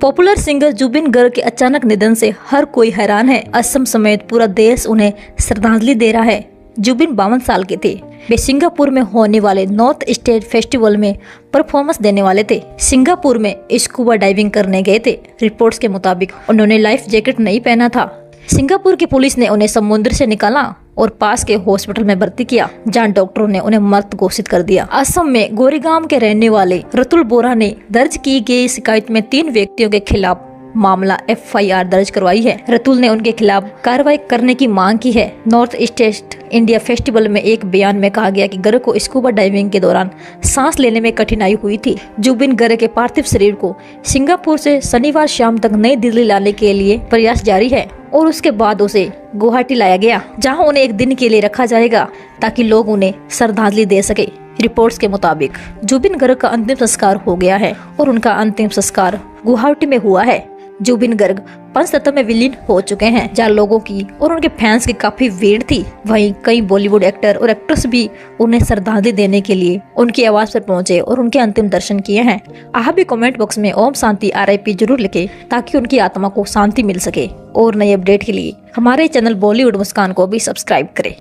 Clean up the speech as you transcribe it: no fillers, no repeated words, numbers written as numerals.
Popular singer Zubin Garg के अचानक निधन से हर कोई हैरान है। असम समेत पूरा देश उन्हें श्रद्धांजलि दे रहा है। जुबिन 52 साल के थे। वे सिंगापुर में होने वाले नॉर्थ स्टेट फेस्टिवल में परफॉर्मेंस देने वाले थे। सिंगापुर में स्कूबा डाइविंग करने गए थे। रिपोर्ट्स के मुताबिक उन्होंने लाइफ जैकेट नहीं पहना था। सिंगापुर की पुलिस ने उन्हें समुद्र से निकाला और पास के हॉस्पिटल में भर्ती किया, जहां डॉक्टरों ने उन्हें मृत घोषित कर दिया। असम में गोरीगांव के रहने वाले रतुल बोरा ने दर्ज की गई शिकायत में 3 व्यक्तियों के खिलाफ मामला FIR दर्ज करवाई है। रतुल ने उनके खिलाफ कार्रवाई करने की मांग की है। नॉर्थ स्टेट इंडिया फेस्टिवल में एक बयान में कहा गया कि गर्ग को स्कूबा डाइविंग के दौरान सांस लेने में कठिनाई हुई थी। जुबिन गर्ग के पार्थिव शरीर को सिंगापुर से शनिवार शाम तक नई दिल्ली लाने के लिए प्रयास जारी है और उसके बाद उसे गुवाहाटी लाया गया, जहां उन्हें एक दिन के लिए रखा जाएगा ताकि लोग उन्हें श्रद्धांजलि दे सके। रिपोर्ट्स के मुताबिक जुबिन गर्ग का अंतिम संस्कार हो गया है और उनका अंतिम संस्कार गुवाहाटी में हुआ है। जुबिन गर्ग पंचतत्व में विलीन हो चुके हैं, जहाँ लोगों की और उनके फैंस की काफी भीड़ थी। वहीं कई बॉलीवुड एक्टर और एक्ट्रेस भी उन्हें श्रद्धांजलि देने के लिए उनकी आवाज पर पहुंचे और उनके अंतिम दर्शन किए हैं। आप भी कमेंट बॉक्स में ओम शांति RIP जरूर लिखें ताकि उनकी आत्मा को शांति मिल सके। और नई अपडेट के लिए हमारे चैनल बॉलीवुड मुस्कान को भी सब्सक्राइब करें।